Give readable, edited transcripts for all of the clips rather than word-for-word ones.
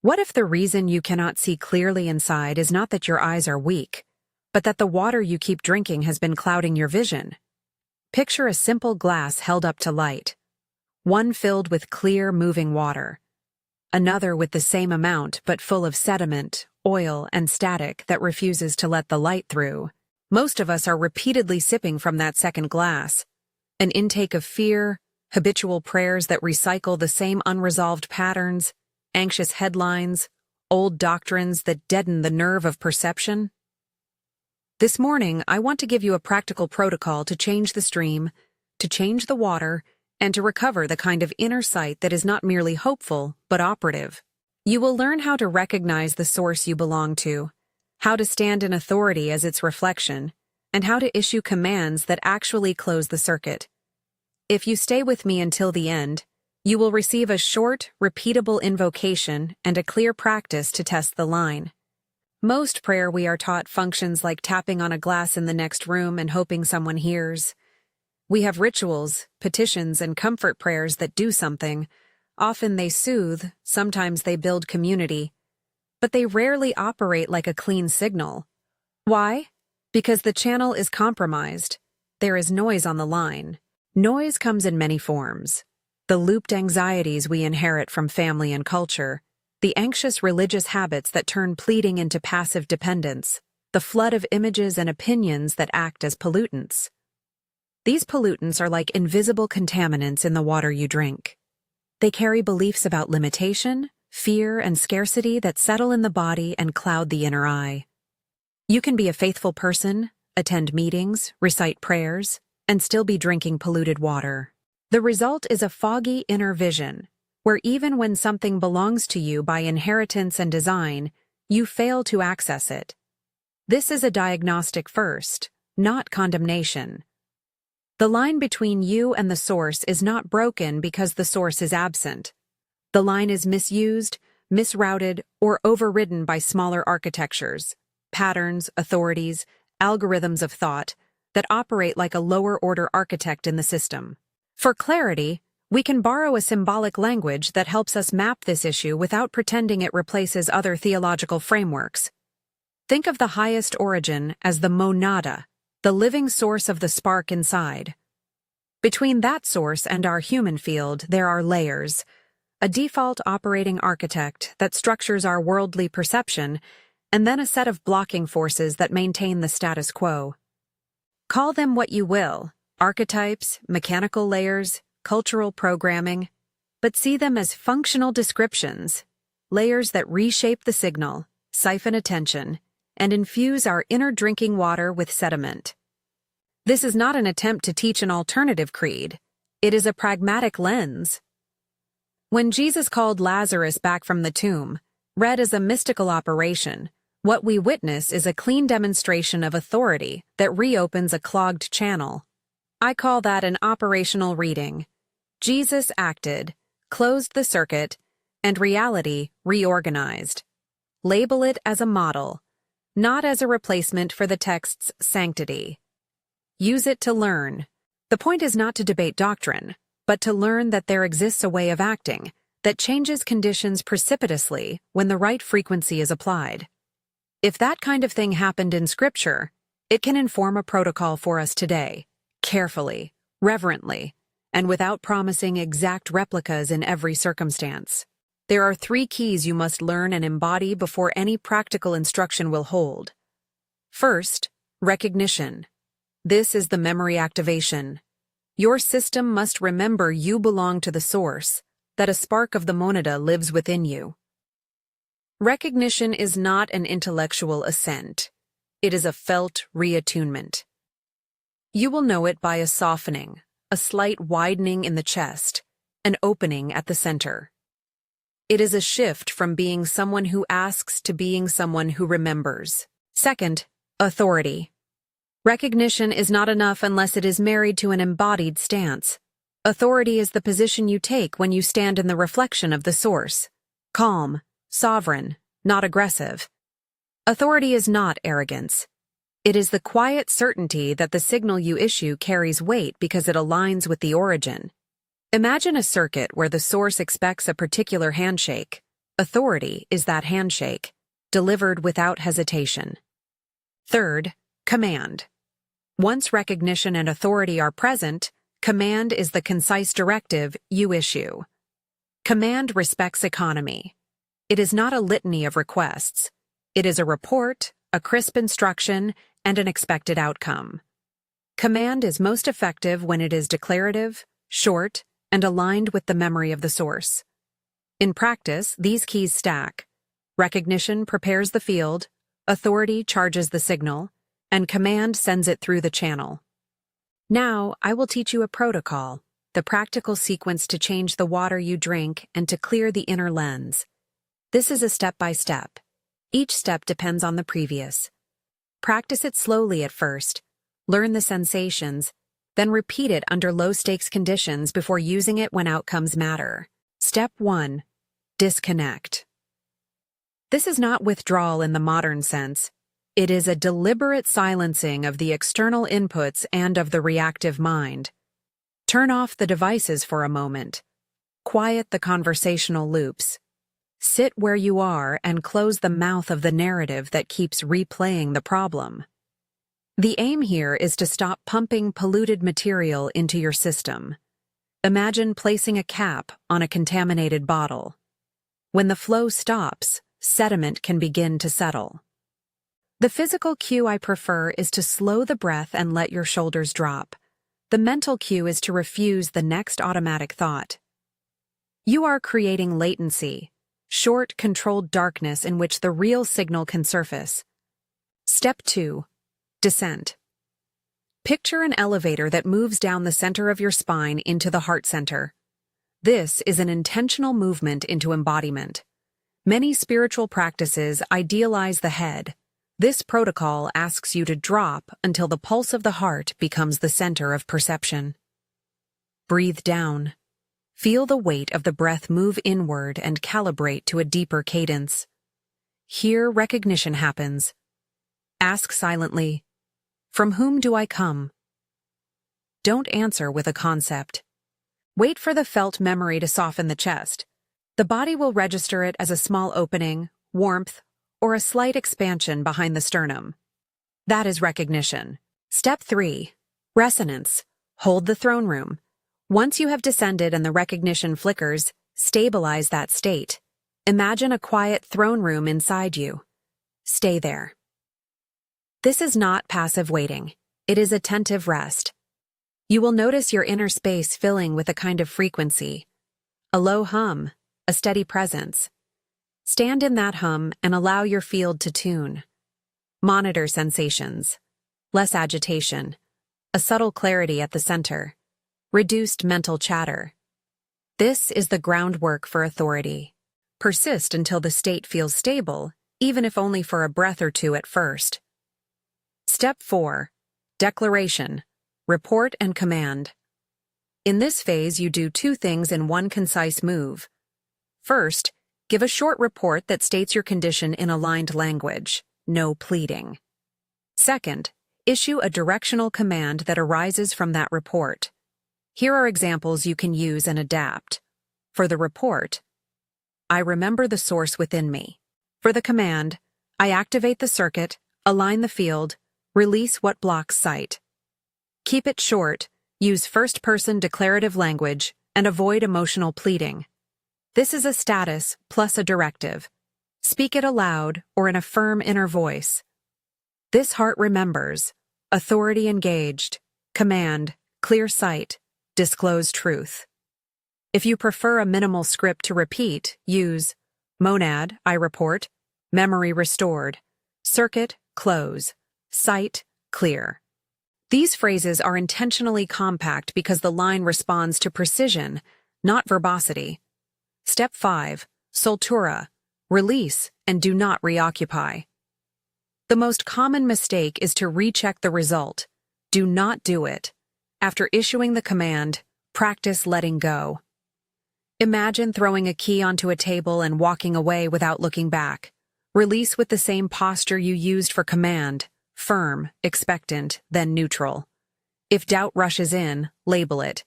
What if the reason you cannot see clearly inside is not that your eyes are weak, but that the water you keep drinking has been clouding your vision? Picture a simple glass held up to light, one filled with clear, moving water, another with the same amount but full of sediment, oil, and static that refuses to let the light through. Most of us are repeatedly sipping from that second glass, an intake of fear, habitual prayers that recycle the same unresolved patterns, anxious headlines, old doctrines that deaden the nerve of perception. This morning, I want to give you a practical protocol to change the stream, to change the water, and to recover the kind of inner sight that is not merely hopeful, but operative. You will learn how to recognize the source you belong to, how to stand in authority as its reflection, and how to issue commands that actually close the circuit. If you stay with me until the end, you will receive a short, repeatable invocation and a clear practice to test the line. Most prayer, we are taught, functions like tapping on a glass in the next room and hoping someone hears. We have rituals, petitions, and comfort prayers that do something. Often they soothe, sometimes they build community, but they rarely operate like a clean signal. Why? Because the channel is compromised. There is noise on the line. Noise comes in many forms. The looped anxieties we inherit from family and culture, the anxious religious habits that turn pleading into passive dependence, the flood of images and opinions that act as pollutants. These pollutants are like invisible contaminants in the water you drink. They carry beliefs about limitation, fear, and scarcity that settle in the body and cloud the inner eye. You can be a faithful person, attend meetings, recite prayers, and still be drinking polluted water. The result is a foggy inner vision, where even when something belongs to you by inheritance and design, you fail to access it. This is a diagnostic first, not condemnation. The line between you and the source is not broken because the source is absent. The line is misused, misrouted, or overridden by smaller architectures, patterns, authorities, algorithms of thought that operate like a lower-order architect in the system. For clarity, we can borrow a symbolic language that helps us map this issue without pretending it replaces other theological frameworks. Think of the highest origin as the monada, the living source of the spark inside. Between that source and our human field, there are layers, a default operating architect that structures our worldly perception, and then a set of blocking forces that maintain the status quo. Call them what you will, archetypes, mechanical layers, cultural programming, but see them as functional descriptions, layers that reshape the signal, siphon attention, and infuse our inner drinking water with sediment. This is not an attempt to teach an alternative creed. It is a pragmatic lens. When Jesus called Lazarus back from the tomb, read as a mystical operation, what we witness is a clean demonstration of authority that reopens a clogged channel. I call that an operational reading. Jesus acted, closed the circuit, and reality reorganized. Label it as a model, not as a replacement for the text's sanctity. Use it to learn. The point is not to debate doctrine, but to learn that there exists a way of acting that changes conditions precipitously when the right frequency is applied. If that kind of thing happened in Scripture, it can inform a protocol for us today, carefully, reverently, and without promising exact replicas in every circumstance. There are 3 keys you must learn and embody before any practical instruction will hold. First, recognition. This is the memory activation. Your system must remember you belong to the source, that a spark of the monada lives within you. Recognition is not an intellectual assent. It is a felt reattunement. You will know it by a softening, a slight widening in the chest, an opening at the center. It is a shift from being someone who asks to being someone who remembers. Second, authority. Recognition is not enough unless it is married to an embodied stance. Authority is the position you take when you stand in the reflection of the source. Calm, sovereign, not aggressive. Authority is not arrogance. It is the quiet certainty that the signal you issue carries weight because it aligns with the origin. Imagine a circuit where the source expects a particular handshake, Authority is that handshake, delivered without hesitation. Third, command. Once recognition and authority are present, command is the concise directive you issue. Command respects economy. It is not a litany of requests. It is a report, a crisp instruction, and an expected outcome. Command is most effective when it is declarative, short, and aligned with the memory of the source. In practice, these keys stack. Recognition prepares the field, authority charges the signal, and command sends it through the channel. Now, I will teach you a protocol, the practical sequence to change the water you drink and to clear the inner lens. This is a step-by-step. Each step depends on the previous. Practice it slowly at first, learn the sensations, then repeat it under low-stakes conditions before using it when outcomes matter. Step 1. Disconnect. This is not withdrawal in the modern sense. It is a deliberate silencing of the external inputs and of the reactive mind. Turn off the devices for a moment. Quiet the conversational loops. Sit where you are and close the mouth of the narrative that keeps replaying the problem. The aim here is to stop pumping polluted material into your system. Imagine placing a cap on a contaminated bottle. When the flow stops, sediment can begin to settle. The physical cue I prefer is to slow the breath and let your shoulders drop. The mental cue is to refuse the next automatic thought. You are creating latency, short, controlled darkness in which the real signal can surface. Step 2. Descent. Picture an elevator that moves down the center of your spine into the heart center. This is an intentional movement into embodiment. Many spiritual practices idealize the head. This protocol asks you to drop until the pulse of the heart becomes the center of perception. Breathe down. Feel the weight of the breath move inward and calibrate to a deeper cadence. Here recognition happens. Ask silently, "From whom do I come?" Don't answer with a concept. Wait for the felt memory to soften the chest. The body will register it as a small opening, warmth, or a slight expansion behind the sternum. That is recognition. Step 3. Resonance. Hold the throne room. Once you have descended and the recognition flickers, stabilize that state. Imagine a quiet throne room inside you. Stay there. This is not passive waiting. It is attentive rest. You will notice your inner space filling with a kind of frequency. A low hum, a steady presence. Stand in that hum and allow your field to tune. Monitor sensations. Less agitation. A subtle clarity at the center. Reduced mental chatter. This is the groundwork for authority. Persist until the state feels stable, even if only for a breath or two at first. Step 4. Declaration. Report and command. In this phase, you do two things in one concise move. First, give a short report that states your condition in aligned language, no pleading. Second, issue a directional command that arises from that report. Here are examples you can use and adapt. For the report, I remember the source within me. For the command, I activate the circuit, align the field, release what blocks sight. Keep it short, use first-person declarative language, and avoid emotional pleading. This is a status plus a directive. Speak it aloud or in a firm inner voice. This heart remembers, authority engaged, command, clear sight, disclose truth. If you prefer a minimal script to repeat, use monad, I report, memory restored, circuit, close, sight, clear. These phrases are intentionally compact because the line responds to precision, not verbosity. Step 5. Soltura. Release and do not reoccupy. The most common mistake is to recheck the result. Do not do it. After issuing the command, practice letting go. Imagine throwing a key onto a table and walking away without looking back. Release with the same posture you used for command, firm, expectant, then neutral. If doubt rushes in, label it.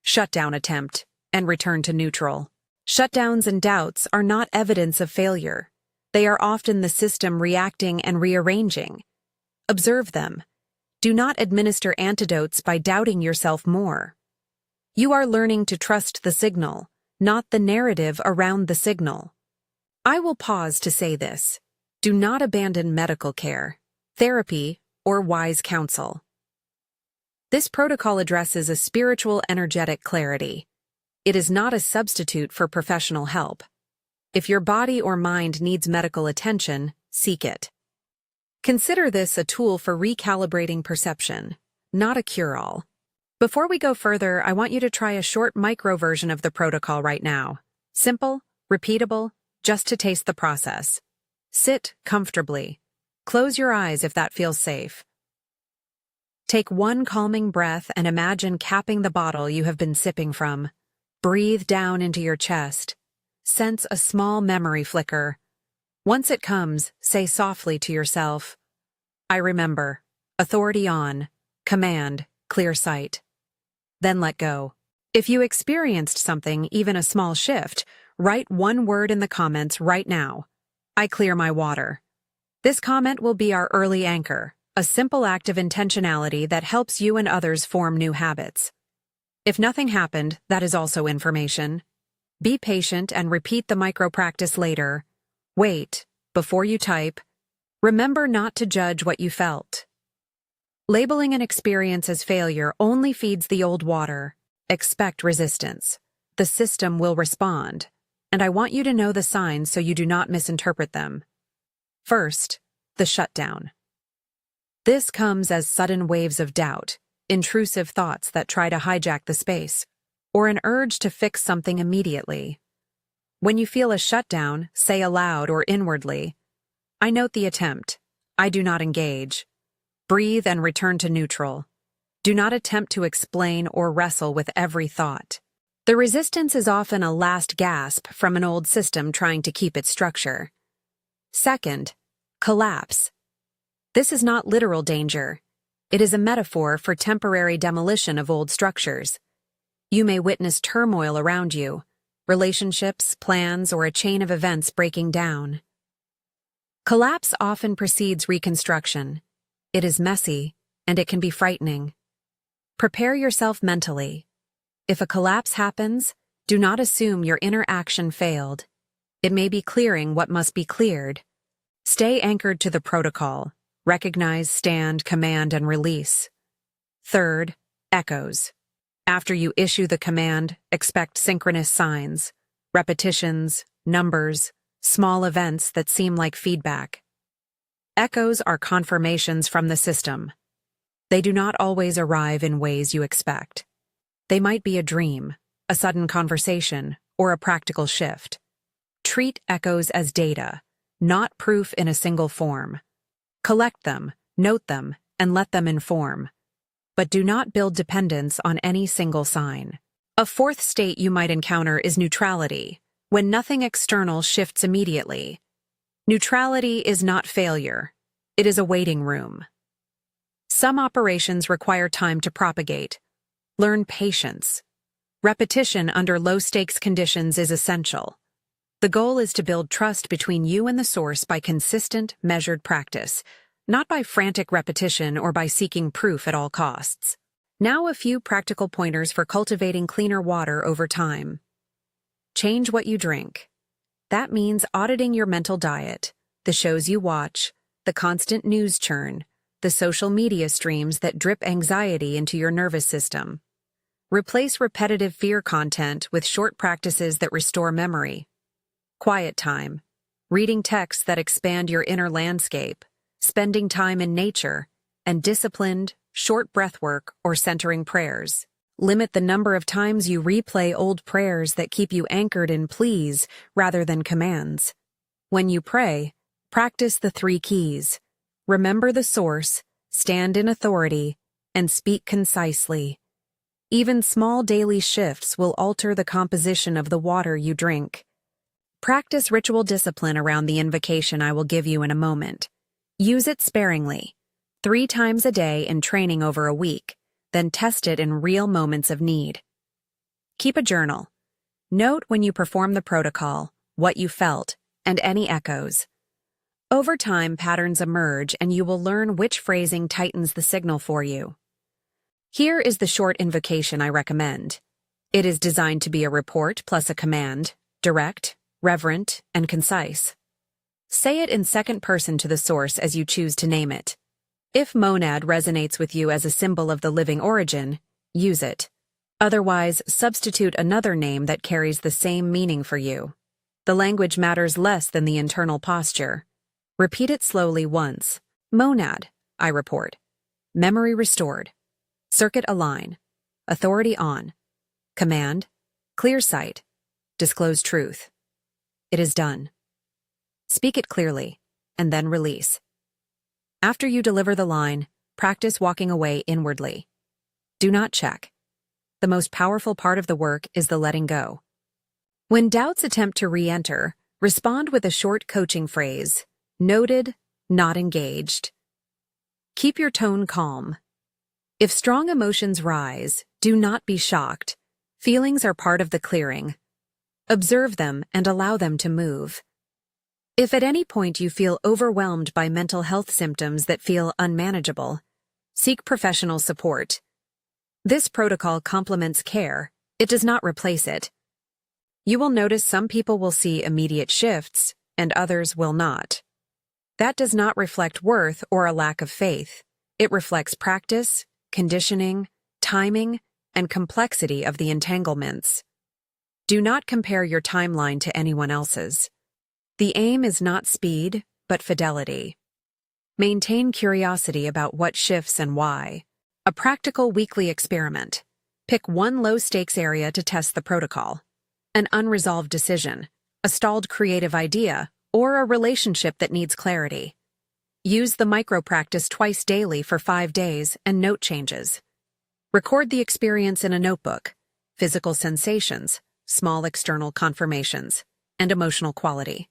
Shutdown attempt, and return to neutral. Shutdowns and doubts are not evidence of failure. They are often the system reacting and rearranging. Observe them. Do not administer antidotes by doubting yourself more. You are learning to trust the signal, not the narrative around the signal. I will pause to say this. Do not abandon medical care, therapy, or wise counsel. This protocol addresses a spiritual energetic clarity. It is not a substitute for professional help. If your body or mind needs medical attention, seek it. Consider this a tool for recalibrating perception, not a cure-all. Before we go further, I want you to try a short micro version of the protocol right now. Simple, repeatable, just to taste the process. Sit comfortably. Close your eyes if that feels safe. Take one calming breath and imagine capping the bottle you have been sipping from. Breathe down into your chest. Sense a small memory flicker. Once it comes, say softly to yourself, I remember. Authority on. Command. Clear sight. Then let go. If you experienced something, even a small shift, write one word in the comments right now. I clear my water. This comment will be our early anchor, a simple act of intentionality that helps you and others form new habits. If nothing happened, that is also information. Be patient and repeat the micro-practice later. Wait, before you type. Remember not to judge what you felt. Labeling an experience as failure only feeds the old water. Expect resistance. The system will respond, and I want you to know the signs so you do not misinterpret them. First, the shutdown. This comes as sudden waves of doubt, intrusive thoughts that try to hijack the space, or an urge to fix something immediately. When you feel a shutdown, say aloud or inwardly, I note the attempt. I do not engage. Breathe and return to neutral. Do not attempt to explain or wrestle with every thought. The resistance is often a last gasp from an old system trying to keep its structure. Second, collapse. This is not literal danger. It is a metaphor for temporary demolition of old structures. You may witness turmoil around you, relationships, plans, or a chain of events breaking down. Collapse often precedes reconstruction. It is messy, and it can be frightening. Prepare yourself mentally. If a collapse happens, do not assume your inner action failed. It may be clearing what must be cleared. Stay anchored to the protocol. Recognize, stand, command, and release. Third, echoes. After you issue the command, expect synchronous signs, repetitions, numbers, small events that seem like feedback. Echoes are confirmations from the system. They do not always arrive in ways you expect. They might be a dream, a sudden conversation, or a practical shift. Treat echoes as data, not proof in a single form. Collect them, note them, and let them inform. But do not build dependence on any single sign. A fourth state you might encounter is neutrality, when nothing external shifts immediately. Neutrality is not failure. It is a waiting room. Some operations require time to propagate. Learn patience. Repetition under low-stakes conditions is essential. The goal is to build trust between you and the source by consistent, measured practice, not by frantic repetition or by seeking proof at all costs. Now a few practical pointers for cultivating cleaner water over time. Change what you drink. That means auditing your mental diet, the shows you watch, the constant news churn, the social media streams that drip anxiety into your nervous system. Replace repetitive fear content with short practices that restore memory. Quiet time. Reading texts that expand your inner landscape, spending time in nature, and disciplined, short breathwork or centering prayers. Limit the number of times you replay old prayers that keep you anchored in pleas rather than commands. When you pray, practice the 3 keys. Remember the source, stand in authority, and speak concisely. Even small daily shifts will alter the composition of the water you drink. Practice ritual discipline around the invocation I will give you in a moment. Use it sparingly, 3 times a day in training over a week, then test it in real moments of need. Keep a journal. Note when you perform the protocol, what you felt, and any echoes. Over time, patterns emerge and you will learn which phrasing tightens the signal for you. Here is the short invocation I recommend. It is designed to be a report plus a command, direct, reverent, and concise. Say it in second person to the source as you choose to name it. If monad resonates with you as a symbol of the living origin, use it. Otherwise, substitute another name that carries the same meaning for you. The language matters less than the internal posture. Repeat it slowly once. Monad, I report. Memory restored. Circuit align. Authority on. Command, clear sight. Disclose truth. It is done. Speak it clearly, and then release. After you deliver the line, practice walking away inwardly. Do not check. The most powerful part of the work is the letting go. When doubts attempt to re-enter, respond with a short coaching phrase, noted, not engaged. Keep your tone calm. If strong emotions rise, do not be shocked. Feelings are part of the clearing. Observe them and allow them to move. If at any point you feel overwhelmed by mental health symptoms that feel unmanageable, seek professional support. This protocol complements care, it does not replace it. You will notice some people will see immediate shifts, and others will not. That does not reflect worth or a lack of faith. It reflects practice, conditioning, timing, and complexity of the entanglements. Do not compare your timeline to anyone else's. The aim is not speed, but fidelity. Maintain curiosity about what shifts and why. A practical weekly experiment. Pick one low-stakes area to test the protocol. An unresolved decision, a stalled creative idea, or a relationship that needs clarity. Use the micro-practice twice daily for 5 days and note changes. Record the experience in a notebook, physical sensations, small external confirmations, and emotional quality.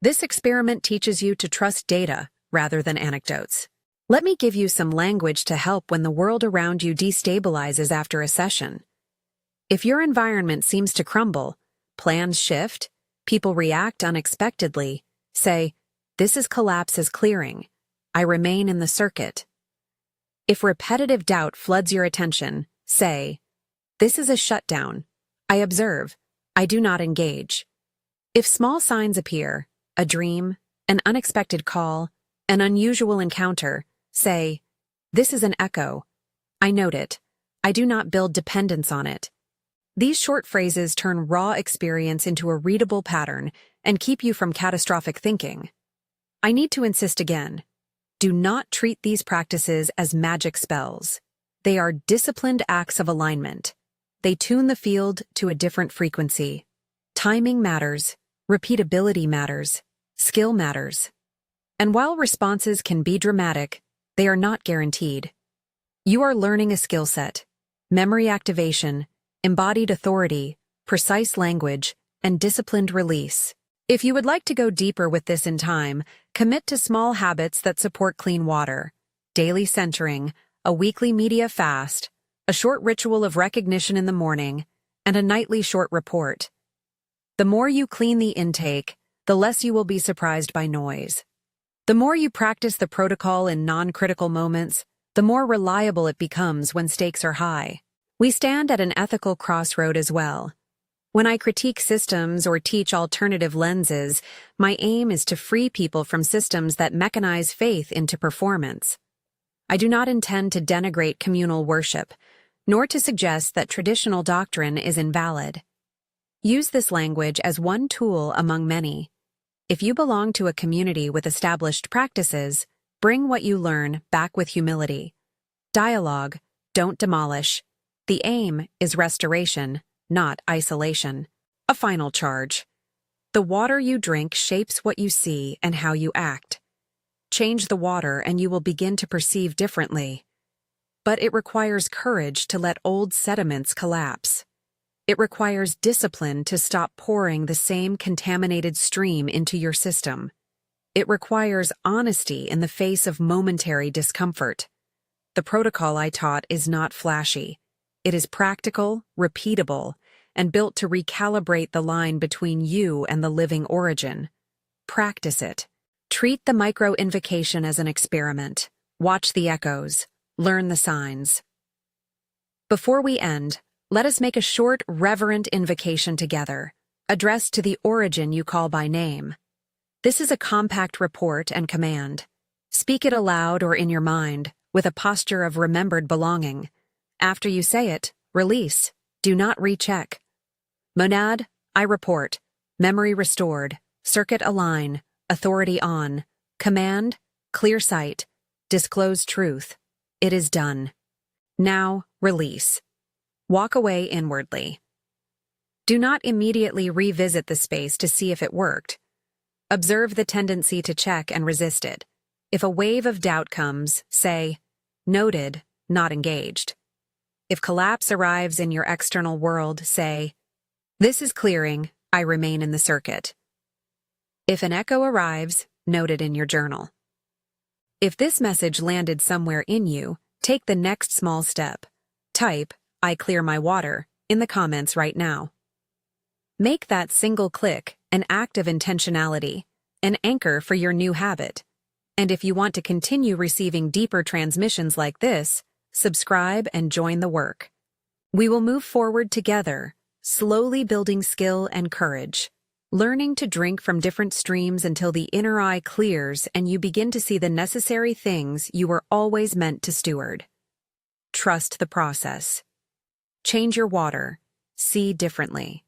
This experiment teaches you to trust data rather than anecdotes. Let me give you some language to help when the world around you destabilizes after a session. If your environment seems to crumble, plans shift, people react unexpectedly, say, "This is collapse is clearing. I remain in the circuit." If repetitive doubt floods your attention, say, "This is a shutdown. I observe. I do not engage." If small signs appear, a dream, an unexpected call, an unusual encounter, say, "This is an echo. I note it. I do not build dependence on it." These short phrases turn raw experience into a readable pattern and keep you from catastrophic thinking. I need to insist again. Do not treat these practices as magic spells. They are disciplined acts of alignment. They tune the field to a different frequency. Timing matters, repeatability matters, skill matters. And while responses can be dramatic, they are not guaranteed. You are learning a skill set, memory activation, embodied authority, precise language, and disciplined release. If you would like to go deeper with this in time, commit to small habits that support clean water, daily centering, a weekly media fast, a short ritual of recognition in the morning, and a nightly short report. The more you clean the intake, the less you will be surprised by noise. The more you practice the protocol in non-critical moments, the more reliable it becomes when stakes are high. We stand at an ethical crossroad as well. When I critique systems or teach alternative lenses, my aim is to free people from systems that mechanize faith into performance. I do not intend to denigrate communal worship, nor to suggest that traditional doctrine is invalid. Use this language as one tool among many. If you belong to a community with established practices, bring what you learn back with humility. Dialogue, don't demolish. The aim is restoration, not isolation. A final charge. The water you drink shapes what you see and how you act. Change the water and you will begin to perceive differently. But it requires courage to let old sediments collapse. It requires discipline to stop pouring the same contaminated stream into your system. It requires honesty in the face of momentary discomfort. The protocol I taught is not flashy. It is practical, repeatable, and built to recalibrate the line between you and the living origin. Practice it. Treat the micro-invocation as an experiment. Watch the echoes. Learn the signs. Before we end, let us make a short, reverent invocation together, addressed to the origin you call by name. This is a compact report and command. Speak it aloud or in your mind, with a posture of remembered belonging. After you say it, release. Do not recheck. Monad, I report. Memory restored. Circuit align. Authority on. Command, clear sight. Disclose truth. It is done. Now, release. Walk away inwardly. Do not immediately revisit the space to see if it worked. Observe the tendency to check and resist it. If a wave of doubt comes, say, noted, not engaged. If collapse arrives in your external world, say, this is clearing, I remain in the circuit. If an echo arrives, note it in your journal. If this message landed somewhere in you, take the next small step. Type, I clear my water, in the comments right now. Make that single click an act of intentionality, an anchor for your new habit. And if you want to continue receiving deeper transmissions like this, subscribe and join the work. We will move forward together, slowly building skill and courage, learning to drink from different streams until the inner eye clears and you begin to see the necessary things you were always meant to steward. Trust the process. Change your water. See differently.